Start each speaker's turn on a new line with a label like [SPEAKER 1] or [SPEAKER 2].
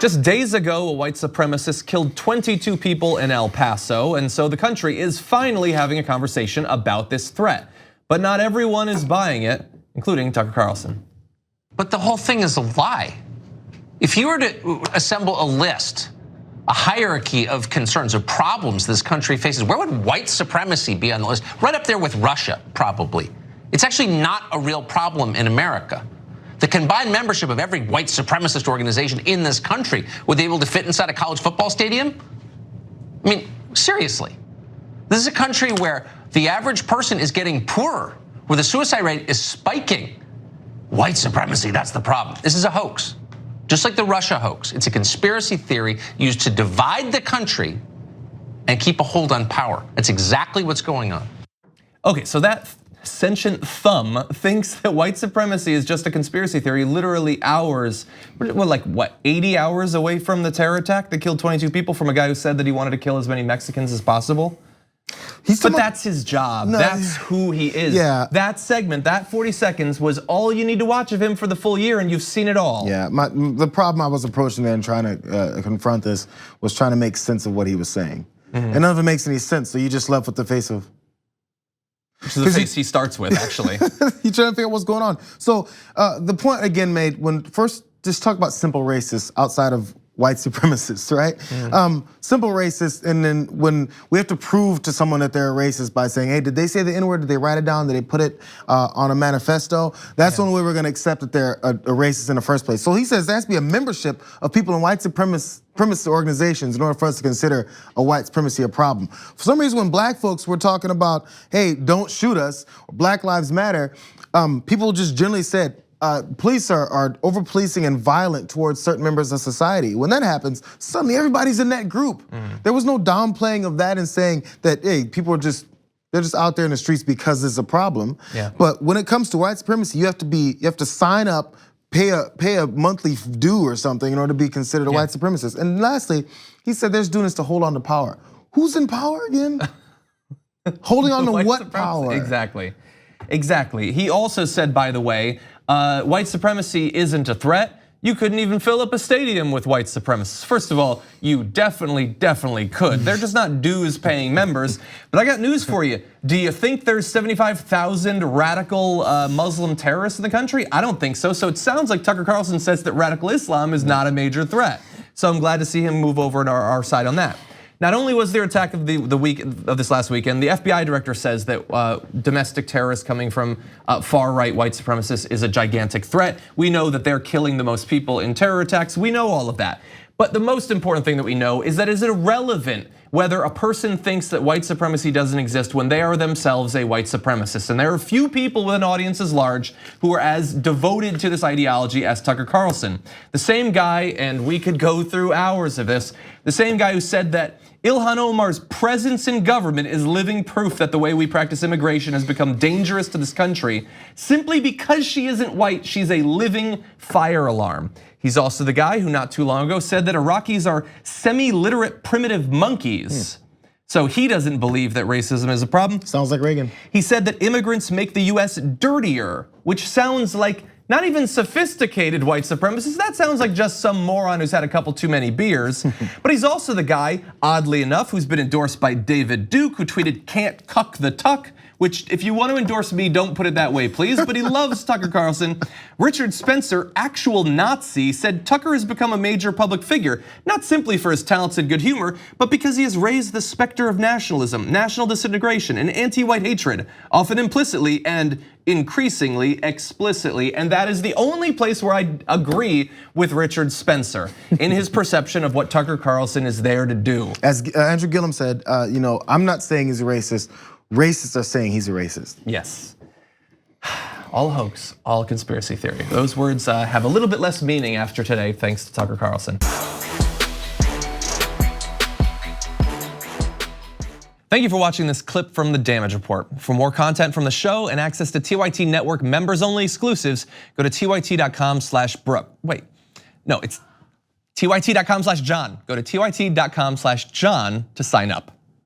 [SPEAKER 1] Just days ago, a white supremacist killed 22 people in El Paso, and so the country is finally having a conversation about this threat. But not everyone is buying it, including Tucker Carlson.
[SPEAKER 2] But the whole thing is a lie. If you were to assemble a list, a hierarchy of concerns, of problems this country faces, where would white supremacy be on the list? Right up there with Russia, probably. It's actually not a real problem in America. The combined membership of every white supremacist organization in this country, would they be able to fit inside a college football stadium? I mean, seriously. This is a country where the average person is getting poorer, where the suicide rate is spiking. White supremacy, that's the problem. This is a hoax. Just like the Russia hoax, it's a conspiracy theory used to divide the country and keep a hold on power. That's exactly what's going on.
[SPEAKER 1] Okay, so that sentient thumb thinks that white supremacy is just a conspiracy theory, literally hours, well, like what, 80 hours away from the terror attack that killed 22 people from a guy who said that he wanted to kill as many Mexicans as possible. But that's his job, that's who he is.
[SPEAKER 3] Yeah.
[SPEAKER 1] That segment, that 40 seconds was all you need to watch of him for the full year, and you've seen it all.
[SPEAKER 3] Yeah, the problem I was approaching there and trying to confront this was trying to make sense of what he was saying. And none of it makes any sense, so you just left with the face of,
[SPEAKER 1] which is the face he starts with, actually.
[SPEAKER 3] He's trying to figure out what's going on. So the point again made when first just talk about simple racists outside of white supremacists, right? Simple racists, and then when we have to prove to someone that they're a racist by saying, hey, did they say the N-word? Did they write it down? Did they put it on a manifesto? That's the only way we're gonna accept that they're a racist in the first place. So he says there has to be a membership of people in white supremacist organizations in order for us to consider a white supremacy a problem. For some reason, when black folks were talking about, hey, don't shoot us, or Black Lives Matter, people just generally said, police are over-policing and violent towards certain members of society. When that happens, suddenly everybody's in that group. There was no downplaying of that and saying that, hey, people are they're just out there in the streets because it's a problem. But when it comes to white supremacy, you have to sign up, pay a monthly due or something in order to be considered a white supremacist. And lastly, he said they're doing this to hold on to power. Who's in power again? Holding on to what power?
[SPEAKER 1] Exactly. He also said, by the way, white supremacy isn't a threat. You couldn't even fill up a stadium with white supremacists. First of all, you definitely could. They're just not dues paying members. But I got news for you. Do you think there's 75,000 radical Muslim terrorists in the country? I don't think so. So it sounds like Tucker Carlson says that radical Islam is not a major threat. So I'm glad to see him move over to our side on that. Not only was there attack of this last weekend, the FBI director says that domestic terrorists coming from far-right white supremacists is a gigantic threat. We know that they're killing the most people in terror attacks. We know all of that. But the most important thing that we know is that it's irrelevant whether a person thinks that white supremacy doesn't exist when they are themselves a white supremacist. And there are few people with an audience as large who are as devoted to this ideology as Tucker Carlson. The same guy, and we could go through hours of this, the same guy who said that Ilhan Omar's presence in government is living proof that the way we practice immigration has become dangerous to this country. Simply because she isn't white, she's a living fire alarm. He's also the guy who not too long ago said that Iraqis are semi-literate primitive monkeys. So he doesn't believe that racism is a problem.
[SPEAKER 3] Sounds like Reagan.
[SPEAKER 1] He said that immigrants make the US dirtier, which sounds like not even sophisticated white supremacists. That sounds like just some moron who's had a couple too many beers. But he's also the guy, oddly enough, who's been endorsed by David Duke, who tweeted, "Can't cuck the tuck," which if you want to endorse me, don't put it that way, please. But he loves Tucker Carlson. Richard Spencer, actual Nazi, said Tucker has become a major public figure, not simply for his talents and good humor, but because he has raised the specter of nationalism, national disintegration, and anti-white hatred, often implicitly and increasingly explicitly. And that is the only place where I agree with Richard Spencer in his perception of what Tucker Carlson is there to do.
[SPEAKER 3] As Andrew Gillum said, I'm not saying he's a racist. Racists are saying he's a racist.
[SPEAKER 1] Yes. All hoax, all conspiracy theory. Those words have a little bit less meaning after today, thanks to Tucker Carlson. Thank you for watching this clip from the Damage Report. For more content from the show and access to TYT Network members-only exclusives, go to tyt.com/Brooke. Wait, no, it's tyt.com/John. Go to tyt.com/John to sign up.